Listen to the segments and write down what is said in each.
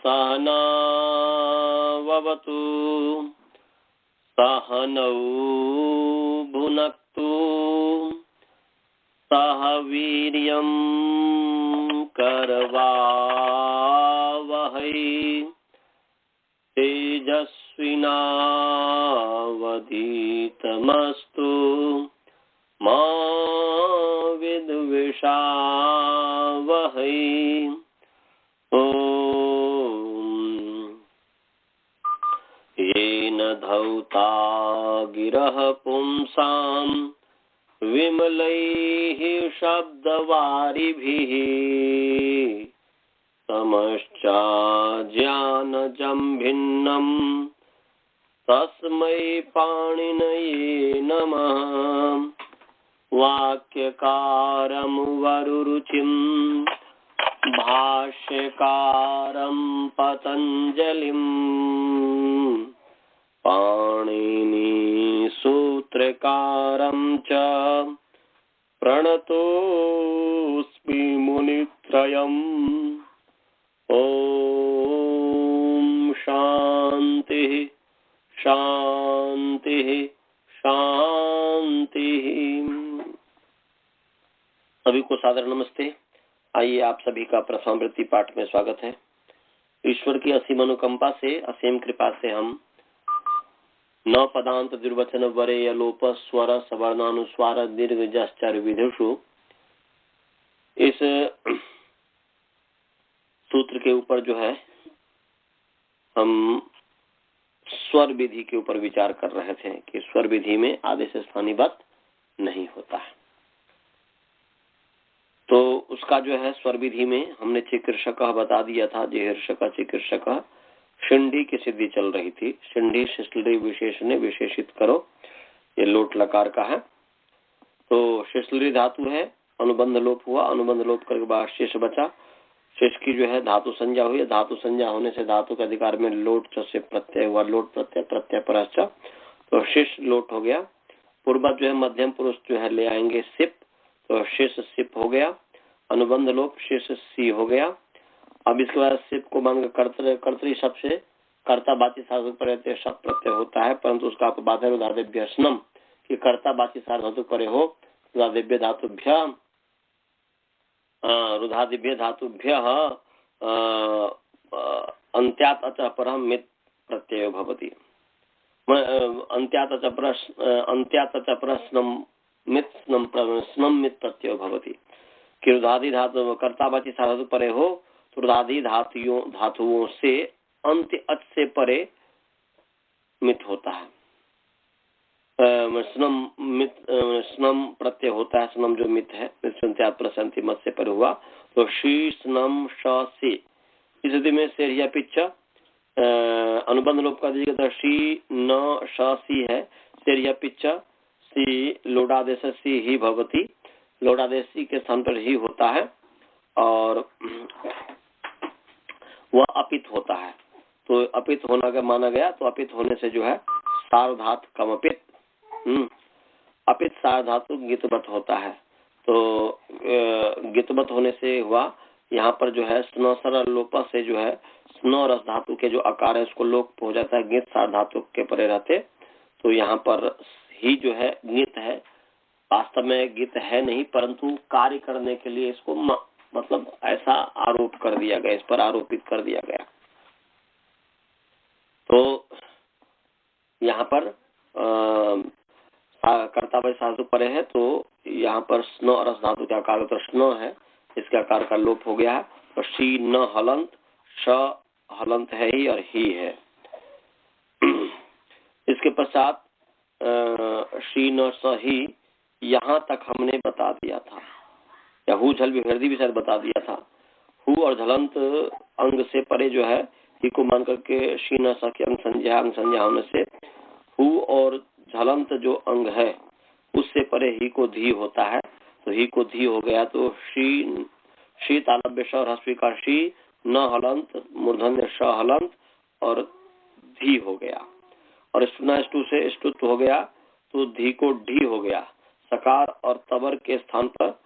सहनावतु सहनौ भुनक्तु सह वीर्यं करवावहै तेजस्विनावधीतमस्तु मा विद्विषावहै। येन धौता गिरः पुंसां विमलैः शब्दवारिभिः समश्चाज्ञानजं भिन्नं तस्मै पाणिनये नमः। वाक्यकारं वरुरुचिं भाष्यकारं पतञ्जलिं पाणिनी सूत्रकारं च प्रणतोऽस्मि मुनित्रयम्। ओम शांति शांति शांति। सभी को सादर नमस्ते। आइए आप सभी का प्रथमावृत्ति पाठ में स्वागत है। ईश्वर की असीम अनुकंपा से, असीम कृपा से हम नौ पदांत दुर्वचन वरे लोप स्वर सवर्णानुस्वार दीर्घ जश्चर विधिषु इस सूत्र के ऊपर जो है हम स्वर विधि के ऊपर विचार कर रहे थे कि स्वर विधि में आदेश स्थानीबद्ध नहीं होता है। तो उसका जो है स्वर विधि में हमने चिकित्सक बता दिया था। जिहर्षक चिकित्सक शिंडी की सिद्धि चल रही थी। शिंडी शिशलरी विशेषण विशेषित करो, ये लोट लकार का है। तो शिशलरी धातु है, अनुबंध लोप हुआ, अनुबंध लोप करके बाद शेष बचा। शेष की जो है धातु संज्ञा हुई। धातु संज्ञा होने से धातु के अधिकार में लोट से प्रत्यय हुआ। लोट प्रत्यय प्रत्यय परश्च, तो शेष लोट हो गया। पूर्वज जो है मध्यम पुरुष जो है ले आएंगे सिप, तो शेष सिप हो गया। अनुबंध लोप शेष सी हो गया। अब इसके बाद सिप को मान कर्तरी शब्द से कर्तावाची सार्वधातुक परे शब्द प्रत्यय होता है, परंतु उसका बाधा रुधादिभ्य स्नम कि कर्तावाची सार्वधातुक परे हो रुधादिभ्य धातुभ्य रुधादिभ्य धातुभ्य अन्त्यात् अच परम मित प्रत्यय भवति। अन्त्यात् अच पर स्नम मित प्रत्यय भवति कि रुधादि धातु कर्तावाची सार्वधातुक परे हो तो रुधादि धातुओं से अंत्य अच से परे मित होता है। स्नम प्रत्यय होता है। स्नम जो मित है प्रसंति मत से पर हुआ तो शी स्नम श से इस स्थिति में सेरिया पिच्च अनुबंध लोप का दीजिएगा। शी न श सी है, सेरिया पिच्च सी लोडादेश सी ही भवती। लोडादेश सी के स्थान पर ही होता है और वह अपित होता है। तो अपित होना का माना गया, तो अपित होने से जो है सार्वधात कमपित अपित सार्वधातु गीतवत होता है। तो गीतवत होने से हुआ यहाँ पर जो है स्न सरल लोप से जो है स्न रस धातु के जो आकार है उसको लोप हो जाता है। गीत सार्वधातु के परे रहते, तो यहाँ पर ही जो है गीत है। वास्तव में गीत है नहीं, परंतु कार्य करने के लिए इसको मतलब ऐसा आरोप कर दिया गया, इस पर आरोपित कर दिया गया। तो यहाँ पर कर्तावाची सार्वधातुक परे है, तो यहाँ पर स्न रस धातु का आकार तो स्न है, इसके आकार का लोप हो गया है। तो शी न हलंत, श हलंत है ही और ही है। इसके पश्चात शी न स ही यहाँ तक हमने बता दिया था, या हु झल विभेदी भी शायद बता दिया था। हु और झलंत अंग से परे जो है ही को मान करके शी न स की अंग संज्ञा होने से हु और झलंत जो अंग है उससे परे ही को धी होता है। तो ही को धी हो गया, तो शी तालव्य श ह्रस्वी का शी न हलंत मूर्धन्य श हलंत और धी हो गया। और स्टू से स्तुत हो गया, तो धी को ढी हो गया। सकार और तबर के स्थान पर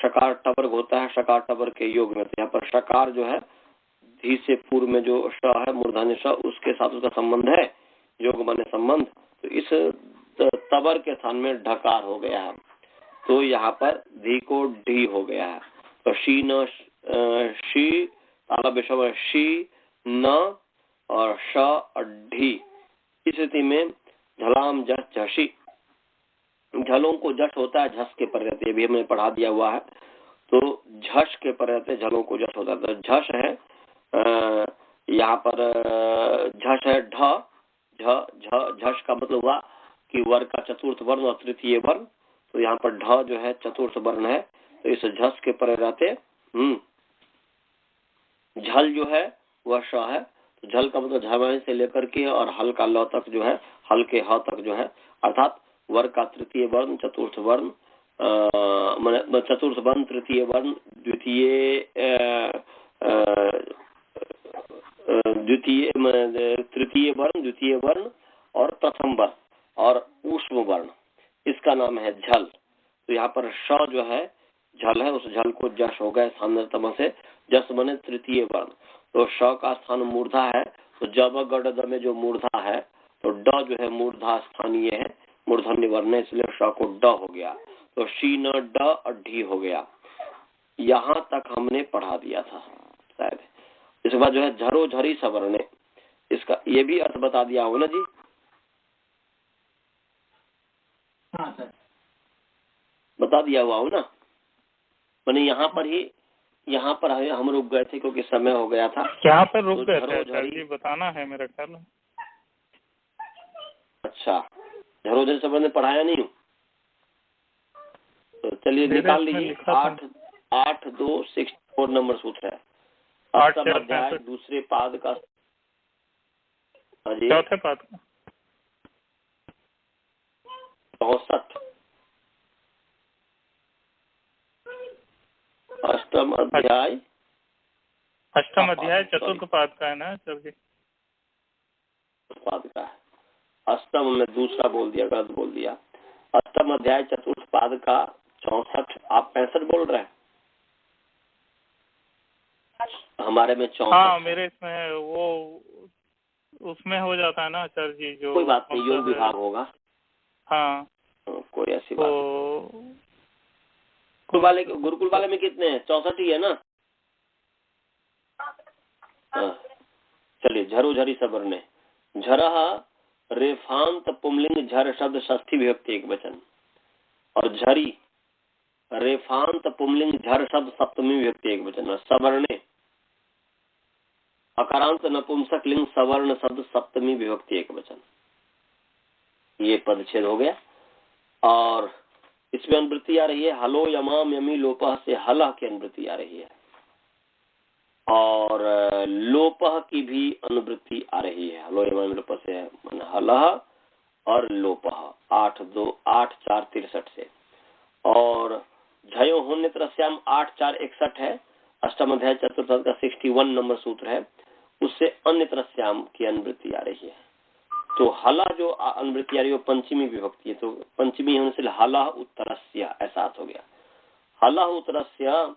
शकार टवर्ग होता है, शकार टवर्ग के योग में। तो यहाँ पर शकार जो है धी से पूर्व में जो श है मूर्धन्य श, उसके साथ उसका संबंध है, योग माने संबंध। तो इस तबर के स्थान में ढकार हो गया है, तो यहाँ पर धी को ढी हो गया है। तो शी न शी ताला विषम शी न और श और ढी। इस स्थिति में झलाम जस झसी, झलों को जस होता है, झस के पर रहते, भी हमने पढ़ा दिया हुआ है। तो झस के पर रहते, झलों को जस होता है। तो झस है यहाँ पर झस है ढ, झस का मतलब हुआ कि वर्ग का चतुर्थ वर्ण और तृतीय वर्ण। तो यहाँ पर ढ जो है चतुर्थ वर्ण है, तो इस झस के पर रहते झल जो है वह श है। तो झल का मतलब झमाने से लेकर के और हल का ल तक जो है, हल के ह तक जो है, अर्थात वर्ग का तृतीय वर्ण, चतुर्थ वर्ण, चतुर्थ वर्ण, तृतीय वर्ण, तृतीय वर्ण, द्वितीय वर्ण और प्रथम वर्ण और ऊष्म वर्ण, इसका नाम है झल। तो यहाँ पर श जो है झल है, उस झल को जस हो गए स्थान से, जस बने तृतीय वर्ण। तो श का स्थान मूर्धा है, तो जब गढ़ द में जो मूर्धा है, तो ड जो है मूर्धा स्थानीय है, मूर्धन्य वर्ण है, इसलिए श को ड हो गया। तो शी न ड और ढी हो गया। यहाँ तक हमने पढ़ा दिया था शायद। इसके बाद जो है झरो झरी सवर्णे, इसका ये भी अर्थ बता दिया हो ना जी? हाँ सर, बता दिया हुआ हो ना? मैंने यहाँ पर हम रुक गए थे क्योंकि समय हो गया था। यहाँ पर रुक गए थे सर जी, बताना है मेरा ख्याल। अच्छा, झरोझरी सवर्णे पढ़ाया नहीं हूँ, तो चलिए निकाल लीजिए। 8.2.64 नंबर सूत्र है, अष्टम अध्याय दूसरे पाद का, चौथे पाद का 64। अष्टम अध्याय चतुर्थ पाद का है ना सर जी? पाद का है। अष्टम में दूसरा बोल दिया, गलत बोल दिया। अष्टम अध्याय चतुर्थ पाद का 64। आप 65 बोल रहे हैं? हमारे में 64। हाँ, मेरे इसमें वो उसमें हो जाता है ना सर जी, जो कोई बात नहीं, योग विभाग होगा। हाँ, कोई ऐसी बात नहीं। गुरुकुल वाले में कितने हैं? 64 ही है ना? चलिए, झरो झरी सवर्णे। झरह रेफांत पुमलिंग झर शब्द षष्ठी विभक्ति एक वचन, और झरी रेफांत पुमलिंग झर शब्द सप्तमी विभक्ति एक वचन। सवर्णे अकारांत नपुंसक लिंग सवर्ण शब्द सप्तमी विभक्ति एक वचन। ये पदच्छेद हो गया। और इसमें अनुवृत्ति आ रही है हलो यमाम यमी लोपह से हलह की अनुवृत्ति आ रही है, और लोपह की भी अनुवृत्ति आ रही है। हलो यमाम लोपह से हलह और लोपह 8.2.8.4.63 से। और झयो होन्य त्रस्याम 8.4.61 है, अष्टम अध्याय चतुर्थ का 61 नंबर सूत्र है, उससे अन्य त्रस्याम की अनुवृत्ति आ रही है। तो हला जो अनुवृत्ति आ रही है वो पंचमी विभक्ति है, तो पंचमी होने से हला उत्तरस्य ऐसा अर्थ हो गया। हला उत्तरस्य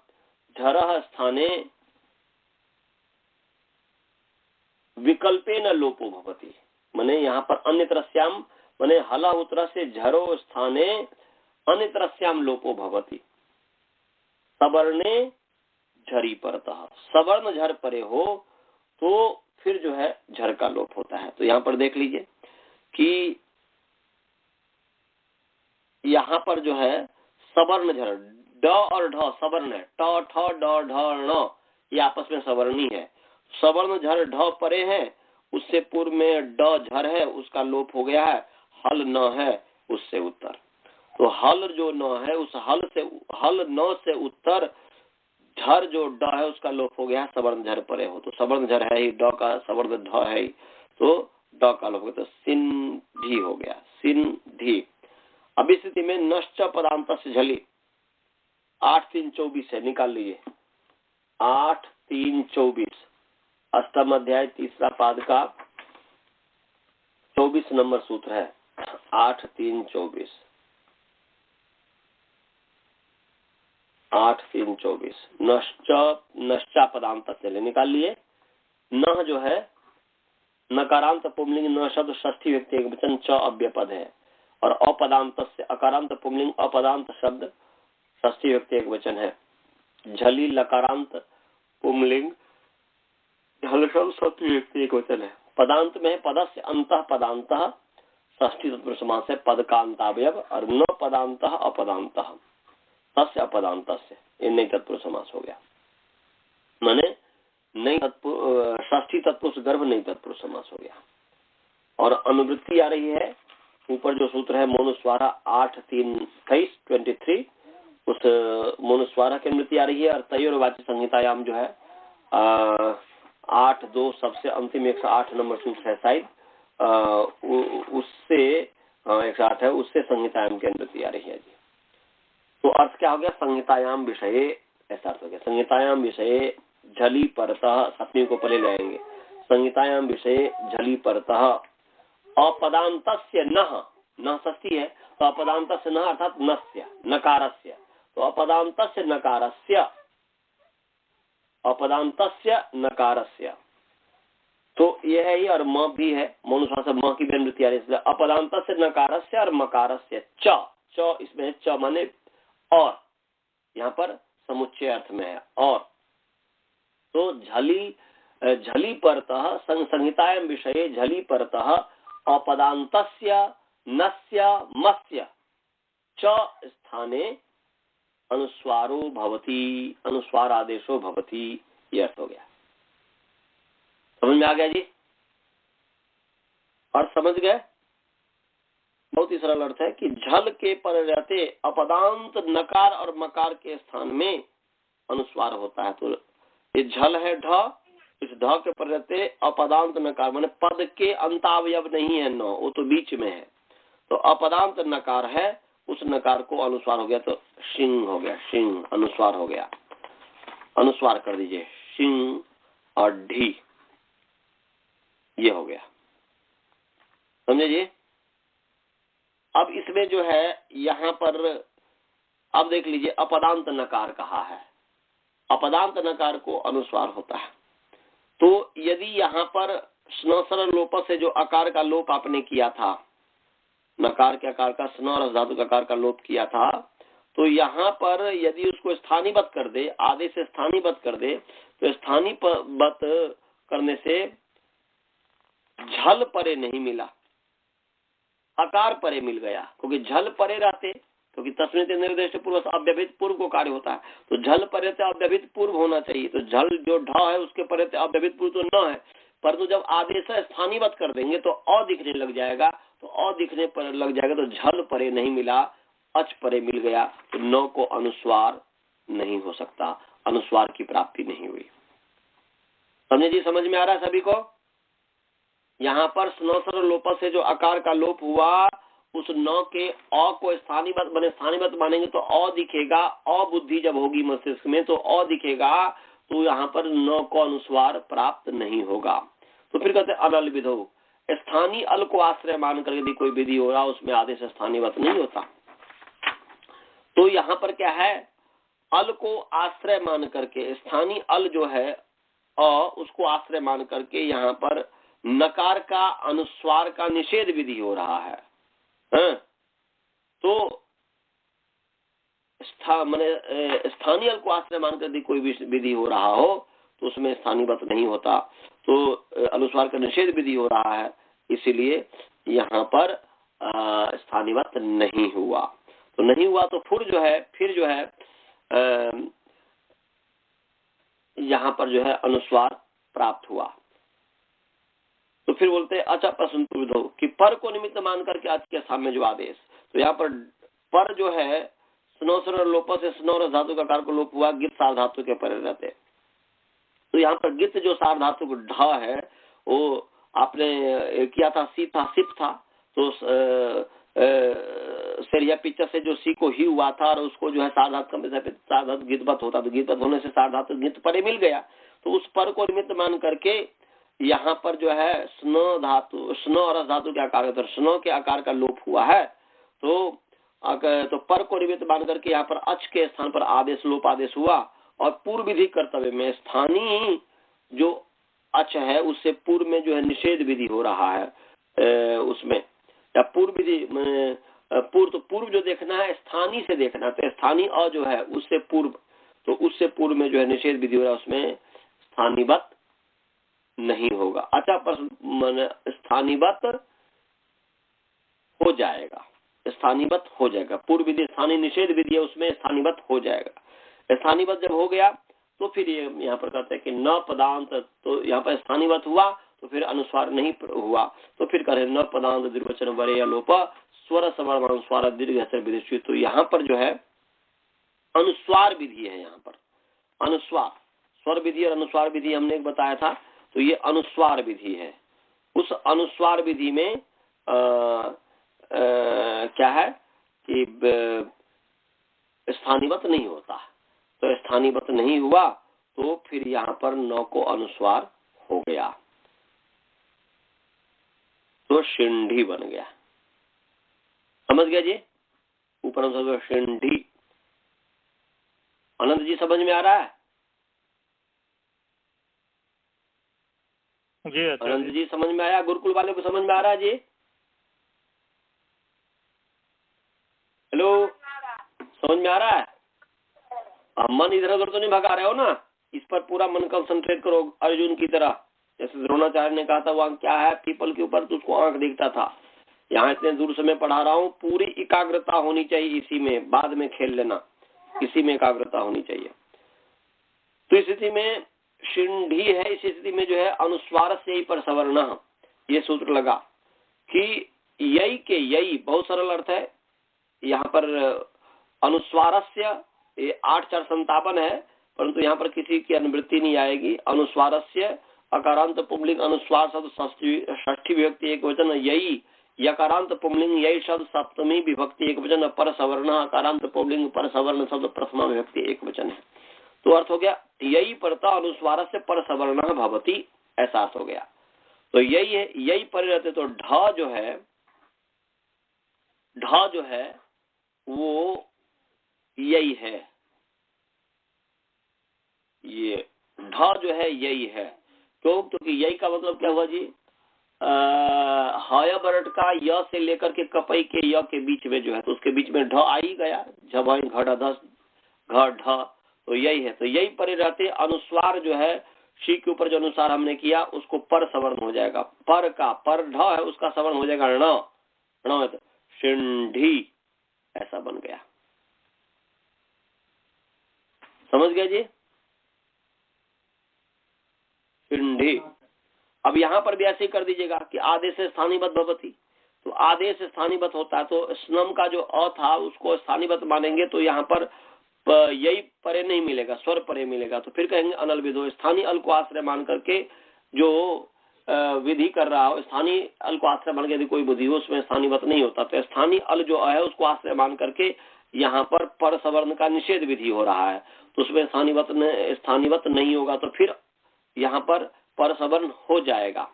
झरह स्थाने विकल्पे न लोपो भवति, माने यहाँ पर अन्य त्रस्याम माने हला उत्तर से झरो स्थाने अन्य त्रस्याम लोपो भवति। सवर्णे झरी परतः, सवर्ण झर परे हो तो फिर जो है झर का लोप होता है। तो यहाँ पर देख लीजिए कि यहाँ पर जो है सवर्ण झर, ड और ढ सवर्ण है, ट ठ ड ढ ण, ये आपस में सवर्णी है। सवर्ण झर ढ परे है, उससे पूर्व में ड झर है, उसका लोप हो गया है। हल न है, उससे उत्तर। तो हल जो न है, उस हल न से उत्तर झर जो ड है उसका लोप हो गया, सवर्ण झर परे हो। तो सवर्ण झर है ही, ड का सवर्ण ढ है ही, तो ड का लोप हो गया, तो सिंधी हो गया, सिंधी। अब इस स्थिति में नश्च पदांत से झली 8.3.24 है, निकाल लीजिए। 8.3.24 अष्टम अध्याय तीसरा पाद का 24 नंबर सूत्र है। 8.3.24 8.3.24 नश्चा पदांत से निकाल लिए। न जो है नकारांत पुंलिंग न शब्द षष्ठी व्यक्ति एक वचन च अव्यपद है, और अपदांत से अकारांत पुंलिंग अपदांत शब्द षष्ठी व्यक्ति एक वचन है। झली लकारांत पुंलिंग झल शब्द षष्ठी व्यक्ति एक वचन है। पदांत में पदस्य अंतः पदांतः षष्ठी तत्पुरुष समास है, पद का अंतावयव, और न पदांतः अपदांतः तस्य अपदांतस्य, ये नई तत्पुरुष समास हो गया। माने नई षष्ठी तत्पुरुष गर्भ नई तत्पुरुष समास हो गया। और अनुवृत्ति आ रही है, ऊपर जो सूत्र है मोनुस्वारा 8-3-23, उस मोनुस्वारा की अनुवृत्ति आ रही है। और तयोर वाच्य संहितायाम जो है 8-2 सबसे अंतिम 108 नंबर सूत्र है शायद, उससे 108 है, उससे संहितायाम की अनुवृत्ति आ रही है जी। तो अर्थ क्या हो गया? संहितायाम विषय, ऐसा अर्थ हो गया। संहितायाम विषय झली परतः, सपनी को पहले लाएंगे। संहितायाम विषय झली परतः अपदांतस्य न षष्ठी है, तो अपदांतस्य न अर्थात नस्य नकारस्य, तो अपदांतस्य नकारस्य, अपदांतस्य नकारस्य, तो यह है ही। और म भी है, मनुष्य से म की भी अनुवृत्ति आ रही है। अपदांतस्य नकारस्य और मकारस्य च इसमें च माने और, यहाँ पर समुच्चय अर्थ में है और। तो झली परतः संहितायाम विषये झली परतः अपदांतस्य नस्य मस्य च स्थाने अनुस्वारो भवति, अनुस्वार आदेशो भवति, ये अर्थ हो गया। समझ में आ गया जी? और समझ गए? बहुत ही सरल अर्थ है कि झल के पर रहते अपदांत नकार और मकार के स्थान में अनुस्वार होता है। तो ये झल है ढ, इस ढ के पर रहते अपदांत नकार, माने पद के अंतावयव नहीं है, न वो तो बीच में है, तो अपदांत नकार है, उस नकार को अनुस्वार हो गया, तो सिंह हो गया, सिंह अनुस्वार हो गया। अनुस्वार कर दीजिए, सिंह और ढी, ये हो गया। समझे जी? अब इसमें जो है यहाँ पर अब देख लीजिए, अपदांत नकार कहा है, अपदांत नकार को अनुस्वार होता है। तो यदि यहाँ पर स्नसर लोप से जो आकार का लोप आपने किया था, नकार के आकार का स्न और धातु का आकार का लोप किया था, तो यहाँ पर यदि उसको स्थानीबद्ध कर दे, आदेश से स्थानीबद्ध कर दे, तो स्थानीबद्ध करने से झल परे नहीं मिला, आकार परे मिल गया। क्योंकि झल परे रहते, क्योंकि तस्मिन् निर्दिष्ट पूर्व अव्यभित पूर्व को कार्य होता है, तो झल परे से अव्यभित पूर्व होना चाहिए। तो झल जो ढ है उसके परे से अव्यभित पूर्व तो न है, परंतु जब आदेश स्थानीबद्ध कर देंगे तो अ दिखने लग जाएगा, तो अ दिखने पर लग जाएगा, तो झल परे नहीं मिला, अच परे मिल गया, तो न को अनुस्वार नहीं हो सकता, अनुस्वार की प्राप्ति नहीं हुई। समझे जी? समझ में आ रहा है सभी को? यहाँ पर स्नसर लोप से जो आकार का लोप हुआ, उस न के अ को स्थानीबद्ध बने, स्थानीबद्ध मानेंगे तो अ दिखेगा, अबुद्धि जब होगी मस्तिष्क में तो अ दिखेगा, तो यहाँ पर न को अनुस्वार प्राप्त नहीं होगा। तो फिर कहते अनल विधो, स्थानीय अल को आश्रय मान कर यदि कोई विधि हो रहा, उसमें आदेश स्थानीबद्ध नहीं होता। तो यहाँ पर क्या है, अल को आश्रय मान करके, स्थानीय अल जो है अ, उसको आश्रय मान करके यहाँ पर नकार का अनुस्वार का निषेध विधि हो रहा है। तो स्थानीय अल को आश्रय मान कर यदि कोई विधि हो रहा हो, तो उसमें स्थानीयबद्ध नहीं होता, तो अनुस्वार का निषेध विधि हो रहा है, इसीलिए यहाँ पर स्थानीयबद्ध नहीं हुआ। तो नहीं हुआ तो फिर जो है यहाँ पर जो है अनुस्वार प्राप्त हुआ। तो फिर बोलते हैं अच्छा प्रश्न विधो कि पर को निमित्त मान करके आज के सामने जो आदेश, तो यहाँ पर जो है स्नोसर लोप से स्नोर धातु का कार को लोप हुआ, गित सार धातु के परे रहते। तो यहाँ पर गित जो सार धातु को ढ है, वो आपने किया था सी था, सिप था, तो सेरिया पिक्चर से जो सी को ही हुआ था, और उसको जो है सार धातु गितबत होता, तो गितबत होने से सार धातु गित परे मिल गया। तो उस पर को निमित्त मान करके यहाँ पर जो है स्नो धातु, स्नो और धातु के आकार का, स्नो के आकार का लोप हुआ है, तो पर को निमित्त मान करके यहाँ पर अच के स्थान पर आदेश लोप आदेश हुआ, और पूर्व विधि कर्तव्य में स्थानीय जो अच है उससे पूर्व में जो है निषेध विधि हो रहा है उसमें, या पूर्व विधि पूर्व जो देखना है स्थानीय से देखना, तो स्थानीय अ जो है उससे पूर्व, तो उससे पूर्व में जो है निषेध विधि हो रहा है, उसमें स्थानीवत नहीं होगा। अच्छा, स्थानीवत हो जाएगा, स्थानीवत हो जाएगा। पूर्व विधि स्थानीय निषेध विधि है, उसमें स्थानीवत हो जाएगा। स्थानीवत जब हो गया तो फिर ये यहाँ पर कहते हैं कि न पदांत, तो यहाँ पर स्थानीवत हुआ तो फिर अनुस्वार नहीं हुआ, तो फिर कह रहे न पदांत द्विवचन वरे या लोप स्वर सवर्ण अनुस्वार दीर्घ विधि। तो यहाँ पर जो है अनुस्वार विधि है, यहाँ पर अनुस्वार, स्वर विधि और अनुस्वार विधि हमने एक बताया था, तो ये अनुस्वार विधि है। उस अनुस्वार विधि में क्या है कि स्थानीवत नहीं होता, तो स्थानीवत नहीं हुआ तो फिर यहाँ पर न को अनुस्वार हो गया, तो शिंडी बन गया। समझ गया जी? ऊपर हम शिंडी। अनंत जी समझ में आ रहा है? जी अच्छा अनंत जी समझ में आया? गुरुकुल वाले को समझ में आ रहा है जी? हेलो, समझ में आ रहा है? मन इधर उधर तो नहीं भगा रहे हो ना? इस पर पूरा मन कंसंट्रेट करो, अर्जुन की तरह। जैसे द्रोणाचार्य ने कहा था वहां क्या है पीपल के ऊपर, तो उसको आंख दिखता था। यहाँ इतने दूर से मैं पढ़ा रहा हूँ, पूरी एकाग्रता होनी चाहिए इसी में, बाद में खेल लेना, इसी में एकाग्रता होनी चाहिए। तो इस स्थिति में शिंडी है, इस स्थिति में जो है अनुस्वार से ही पर सवर्ण, ये सूत्र लगा कि यही के यही बहुत सरल अर्थ है। यहाँ पर अनुस्वारस्य 8-4-57 है, परंतु यहाँ पर किसी की अनुवृत्ति नहीं आएगी। अनुस्वारस्य अकारांत पुंलिंग अनुस्वार शब्द षष्ठी विभक्ति एक वचन यही, यकारांत पुंलिंग यही शब्द सप्तमी विभक्ति एक वचन, पर सवर्ण अकारांत पुंलिंग पर सवर्ण शब्द प्रथमा विभक्ति एक वचन है। तो अर्थ हो गया यही परता अनुस्वार से पर सवर्ण भवती, ऐसा अर्थ हो गया। तो यही है, यही पर रहते, तो ढ जो है वो यही है, ये ढ जो है यही है। क्योंकि यही का मतलब क्या हुआ जी? हय बरट का य से लेकर के कपई के य के बीच में जो है, तो उसके बीच में ढ आ ही गया, झ घड़ धस घ ढ, तो यही है। तो यही परे रहते अनुस्वार जो है शी के ऊपर जो अनुसार हमने किया उसको पर सवर्ण हो जाएगा। पर का पर ढ है, उसका सवर्ण हो जाएगा ण, ण तो शिंडी, ऐसा बन गया। समझ गया जी? शिंडी। अब यहाँ पर भी ऐसे ही कर दीजिएगा कि आदेश स्थानीवत भवती, तो आदेश स्थानीवत होता है, तो स्नम का जो अ था उसको स्थानीवत मानेंगे, तो यहाँ पर यही परे नहीं मिलेगा, स्वर परे मिलेगा। तो फिर कहेंगे अनल विधो, स्थानीय अल को आश्रय मान करके जो विधि कर रहा हो, स्थानीय अल को आश्रय मान के यदि कोई विधि हो उसमें स्थानीवत नहीं होता, तो स्थानीय अल जो है उसको आश्रय मान करके यहाँ पर सवर्ण का निषेध विधि हो रहा है, तो उसमें स्थानीवत नहीं होगा, तो फिर यहाँ पर सवर्ण हो जाएगा।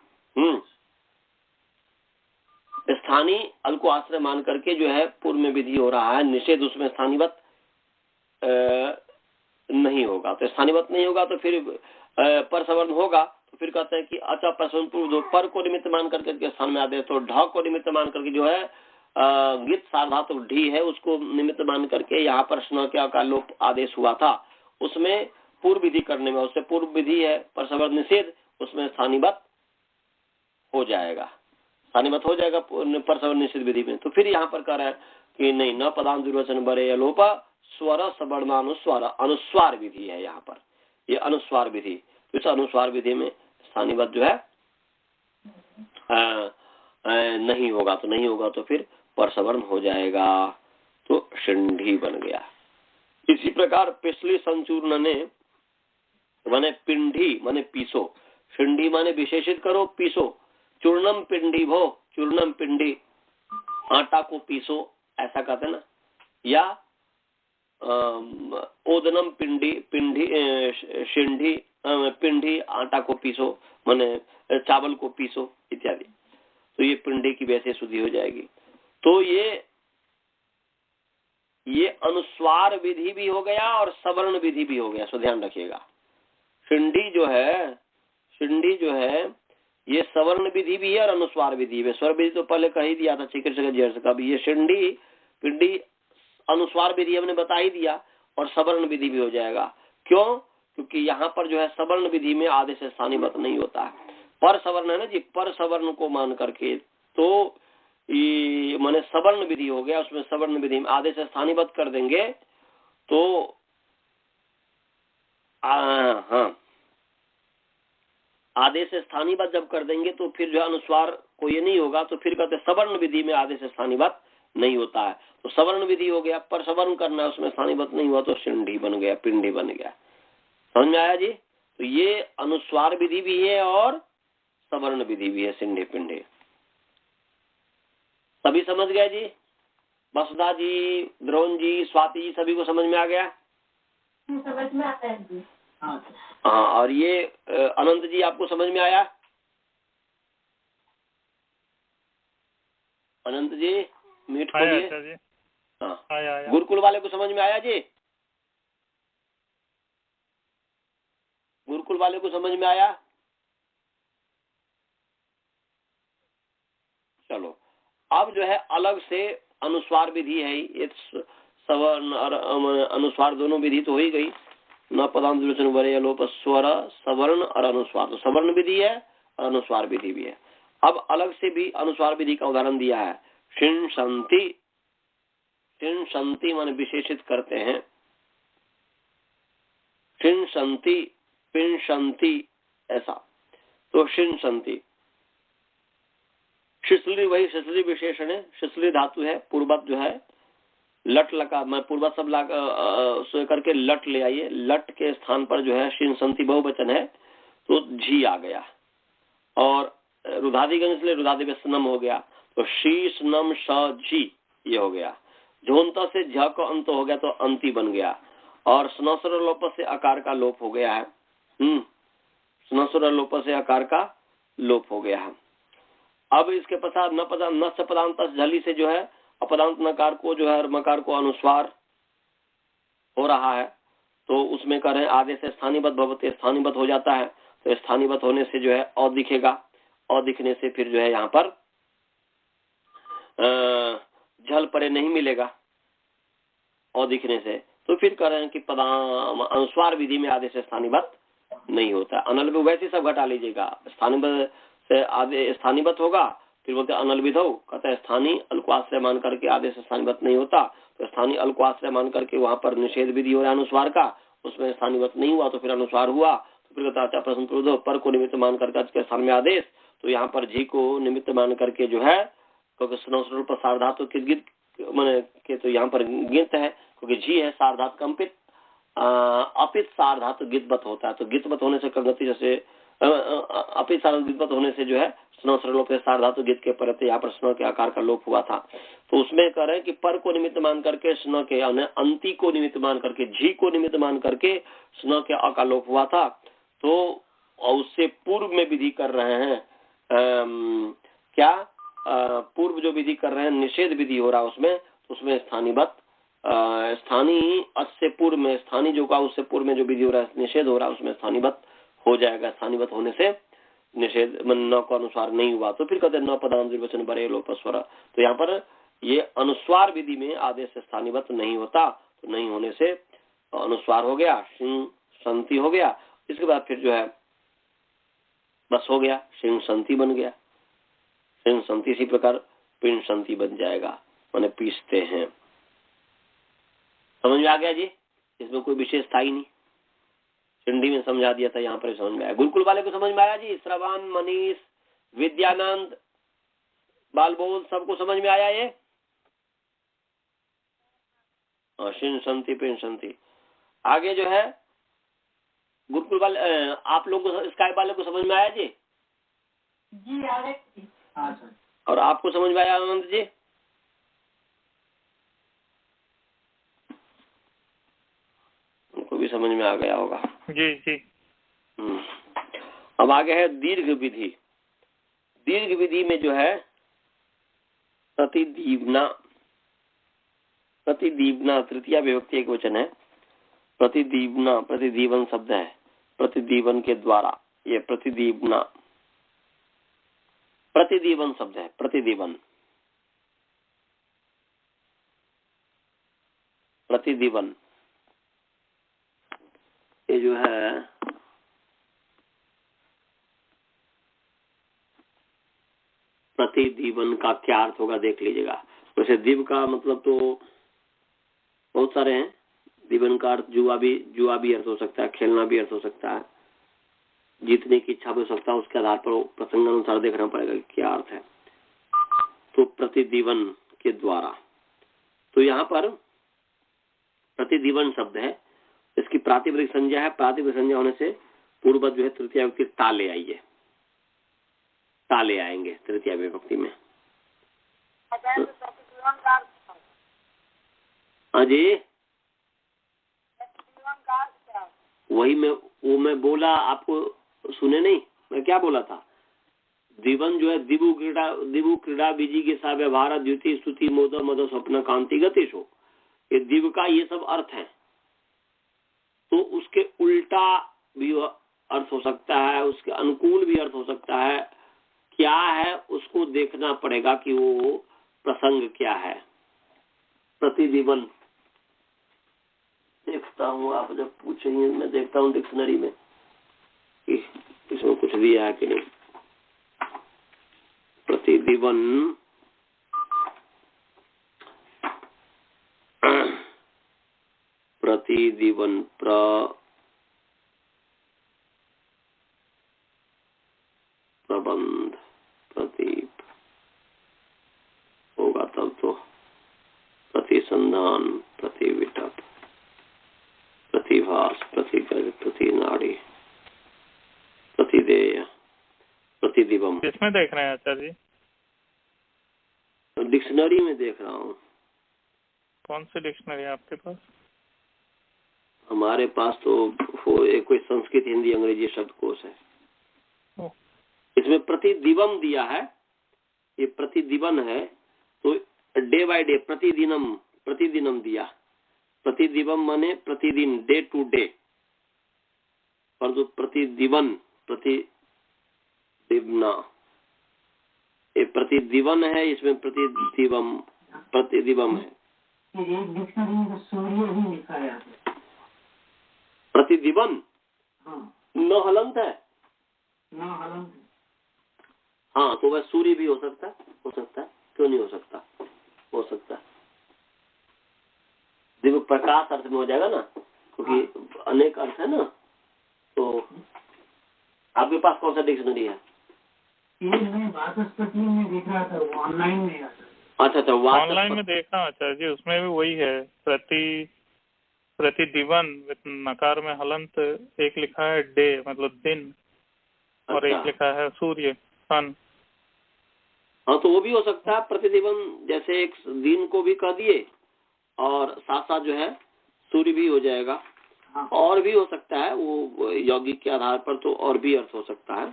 स्थानीय अल को आश्रय मान करके जो है पूर्व में विधि हो रहा है, निषेध उसमें स्थानीवत नहीं होगा, तो स्थानीवत नहीं होगा तो फिर पर सवर्ण होगा। तो फिर कहते हैं कि अच्छा प्रश्न पूर्व जो पर को निमित्त मान करके स्थान में आदेश, तो ढ को निमित्त मान करके जो है गीत सार्वधातु ढी है उसको निमित्त मान करके यहाँ पर स्न का लोप आदेश हुआ था, उसमें पूर्व विधि करने में, उससे पूर्व विधि है पर सवर्ण निषेध, उसमें स्थानीवत हो जाएगा, स्थानीवत हो जाएगा पर सवर्ण निषेध विधि में। तो फिर यहाँ पर कह रहा है कि नहीं न पदांत दुर्वचन बरे या लोप स्वर सवर्णानुस्वार, अनुस्वार विधि है यहाँ पर, ये अनुस्वार विधि। तो इस अनुस्वार विधि में स्थानीवत जो है नहीं होगा, तो नहीं होगा तो फिर पर सवर्ण हो जाएगा, तो शिंडी बन गया। इसी प्रकार पिछली संचूर्ण ने माने पिंडी माने पीसो, शिंडी माने विशेषित करो पीसो, चूर्णम पिंडी भो, चूर्णम पिंडी आटा को पीसो, ऐसा कहते ना, या ओदनम पिंडी पिंडी शिंडी पिंडी आटा को पीसो माने चावल को पीसो इत्यादि, तो ये पिंडी की वैसे शुद्धि हो जाएगी। तो ये अनुस्वार विधि भी हो गया और सवर्ण विधि भी हो गया, सो ध्यान रखिएगा। शिंडी जो है, शिंडी विधि जो है ये सवर्ण विधि भी है और अनुस्वार विधि भी। स्वर विधि तो पहले कह ही दिया था चिकित्सक जेर का भी। ये शिंडी पिंडी अनुस्वार विधि हमने बता ही दिया और सवर्ण विधि भी हो जाएगा। क्यों? क्योंकि यहाँ पर जो है सवर्ण विधि में आदेश स्थानीबद्ध नहीं होता है। पर सवर्ण है ना जी, पर सवर्ण को मान करके तो माने सवर्ण विधि हो गया, उसमें सवर्ण विधि में आदेश स्थानीबद्ध कर देंगे तो हाँ, आदेश स्थानीबद्ध जब कर देंगे तो फिर जो अनुस्वार को ये नहीं होगा, तो फिर कहते सवर्ण विधि में आदेश स्थानीबद्ध नहीं होता है। तो सवर्ण विधि हो गया, पर सवर्ण करना है उसमें स्थानीबद्ध नहीं हुआ तो शिंडी बन गया, पिंडी बन गया। समझ में आया जी? तो ये अनुस्वार विधि भी है और सवर्ण विधि भी है, सिंधे पिंडे। सभी समझ गए जी? वसुधा जी, द्रोण जी, स्वाति जी, सभी को समझ में आ गया? समझ में आता है जी। हाँ, और ये अनंत जी आपको समझ में आया? अनंत जी म्यूट खोलिए। हाँ, गुरुकुल वाले को समझ में आया जी? गुरुकुल वाले को समझ में आया? चलो, अब जो है अलग से अनुस्वार विधि है, ये सवर्ण और अनुस्वार दोनों विधि तो हो ही गई। न पदांत विलोचन वरे लोप स्वर सवर्ण और अनुस्वार, तो सवर्ण विधि है और अनुस्वार विधि भी है। अब अलग से भी अनुस्वार विधि का उदाहरण दिया है। शिंशंति, शिंशंति माने विशेषित करते हैं। शिंशंति, पिंशंति ऐसा, तो शिंशंति। शिशली वही शिशली विशेषण है, शिशली धातु है, पूर्वत जो है लट लगा, मैं पूर्वत सब लगा करके लट ले आइए, लट के स्थान पर जो है शिंशंति बहुवचन है तो झी आ गया, और रुधादिगण इसलिए रुधादि स्नम हो गया, तो शीश नम श झी ये हो गया। झोंता से झ का अंत हो गया तो अंति बन गया, और स्नस्वर लोप से आकार का लोप हो गया है। स्नस्वर लोप से आकार का लोप हो गया है। अब इसके पश्चात न पदांत झली से जो है अपदांत नकार को जो है मकार को अनुस्वार हो रहा है, तो उसमें कह रहे हैं आदेश स्थानीबद्ध भवते, स्थानीबद्ध हो जाता है। तो स्थानीबद्ध होने से जो है अ दिखेगा, अ दिखने से फिर जो है यहाँ पर झल परे नहीं मिलेगा अ दिखने से, तो फिर कह रहे हैं कि अनुस्वार विधि में आदेश स्थानीबद्ध नहीं होता। अनल वैसे सब घटा लीजिएगा, स्थानीबद्ध से आदेश स्थानीबद्ध होगा, फिर बोलते अनलविध हो, कहते हैं स्थानीय अल को आश्रय मान करके आदेश स्थानीबद्ध नहीं होता, तो स्थानीय अल को आश्रय मान करके वहां पर निषेध विधि हो रहा है अनुस्वार का, उसमें स्थानीबद्ध नहीं हुआ तो फिर अनुस्वार हुआ, तो फिर कहता है प्रश्न पूर्व पर को निमित्त मान करके स्थान में आदेश, तो यहाँ पर जी को निमित्त मान करके जो है क्योंकि स्नोस्वरूप सार्धातु के गित मैंने के तो यहाँ पर गित है, क्योंकि जी है सार्धात कंपित अपित सार्धातु गितबत होता है, तो गितबत होने से कंगति जैसे अपित सार्धातु गितबत होने से जो है स्नो सरलोप के सार्धातु गित के परत यहाँ पर स्नो के आकार का लोप हुआ था, तो उसमें कह रहे हैं कि पर को निमित्त मान करके स्नो के अंति को निमित्त मान करके झी को निमित्त मान करके स्नो के अ का लोप हुआ था, तो उससे पूर्व में विधि कर रहे हैं क्या पूर्व जो विधि कर रहे हैं निषेध विधि हो रहा है उसमें, तो उसमें स्थानीबद्ध स्थानीय से पूर्व में स्थानीय जो का उससे पूर्व में जो विधि हो रहा है निषेध हो रहा है उसमें स्थानीबद्ध हो जाएगा। स्थानीबद्ध होने से निषेध न को अनुस्वार नहीं हुआ, तो फिर कहते हैं न पदांत निर्वचन बरे लोप स्वर, तो यहाँ पर ये अनुस्वार विधि में आदेश स्थानीबद्ध नहीं होता, तो नहीं होने से अनुस्वार हो गया, सिंह संति हो गया, इसके बाद फिर जो है बस हो गया, सिंह संति बन गया। सिंह संति इसी प्रकार पिंड संति बन जाएगा, माने पीसते हैं। समझ में आ गया जी? इसमें कोई विशेष था ही नहीं, हिंदी में समझा दिया था, यहाँ पर समझ में आया। गुरुकुल वाले को समझ में आया जी? श्रवण, मनीष, विद्यानंद, बालबोध सबको समझ में आया ये? शिन संति पिंड संति। आगे जो है गुरुकुल वाले आप लोग को स्काई वाले को समझ में आया जी? जी आ रहे। और आपको समझ में आया आनंद जी? उनको भी समझ में आ गया होगा। जी जी। अब आगे है दीर्घ विधि। दीर्घ विधि में जो है प्रतिदीवना, प्रतिदीवना तृतीया विभक्ति एक वचन है। प्रतिदीवना प्रतिदीवन शब्द है, प्रतिदीवन के द्वारा, ये प्रतिदीपना, प्रतिदीवन शब्द है, प्रतिदीवन, प्रतिदीवन। ये जो है प्रतिदीवन का क्या अर्थ होगा देख लीजिएगा। वैसे दीव का मतलब तो बहुत सारे हैं। दीवन का अर्थ जुआ भी अर्थ हो सकता है, खेलना भी अर्थ हो सकता है, जीतने की इच्छा भी हो सकता है। उसके आधार पर प्रसंग अनुसार देखना पड़ेगा कि क्या अर्थ है। तो प्रतिदीवन के द्वारा, तो यहाँ पर प्रतिदीवन शब्द है, इसकी प्रातिपदिक संज्ञा है। प्रातिपदिक संज्ञा होने से पूर्व जो है तृतीय विभक्ति ताले आइए, ताले आएंगे तृतीय विभक्ति में। हाँ जी, वही मैं बोला, आपको सुने नहीं? मैं क्या बोला था? दीवन जो है दिवु क्रीड़ा बीजी के सा व्यवहार द्वितीय स्तुति मोद मद स्वप्न कांति गतिशो, ये दिव का ये सब अर्थ है। तो उसके उल्टा भी अर्थ हो सकता है, उसके अनुकूल भी अर्थ हो सकता है। क्या है उसको देखना पड़ेगा कि वो प्रसंग क्या है। प्रतिदीवन देखता हूँ, आप जब पूछेंगे मैं देखता हूँ डिक्शनरी में कि इसमें कुछ दिया है कि नहीं। प्रतिदीवन प्रतिदीवन प्रबंध प्रतीप होगा तब तो। प्रतिसंधान, प्रतिविटप, प्रतिभास, प्रतिगज, प्रतिनाड़ी, प्रतिदेय, प्रतिदिवम। किसमें देख रहे हैं आचार्य जी? डिक्शनरी में देख रहा हूँ। कौन सी डिक्शनरी है आपके पास? हमारे पास तो कोई संस्कृत हिंदी अंग्रेजी शब्दकोश है। इसमें प्रतिदिवम दिया है, ये प्रतिदिवन है। तो डे बाय डे, प्रतिदिनम दिया। प्रतिदिवम माने प्रतिदिन, डे टू डे। और जो प्रतिदिवन, प्रतिदिवना, ये प्रतिदिवन है, इसमें प्रतिदिवम है। एक डिक्शनरी में सूर्य ही लिखा है प्रतिदिवन। हाँ, न हलंत है, न हलंत। हाँ, तो वह सूर्य भी हो सकता है, क्यों नहीं हो सकता? हो सकता है। दिव्य प्रकाश अर्थ में हो जाएगा ना, क्योंकि अनेक अर्थ है ना। तो आपके पास कौन सा डिक्शनरी है? मैं वाचस्पति में देख रहा था, वो ऑनलाइन में। अच्छा, ऑनलाइन में देख रहा हूँ आचार्य जी, उसमें भी वही है। प्रतिदिवन नकार में हलंत, एक लिखा है डे मतलब दिन, और एक लिखा है सूर्य, सन। हाँ, तो वो भी हो सकता है। प्रतिदिवन जैसे एक दिन को भी कह दिए और साथ साथ जो है सूर्य भी हो जाएगा। और भी हो सकता है, वो यौगिक के आधार पर तो और भी अर्थ हो सकता है।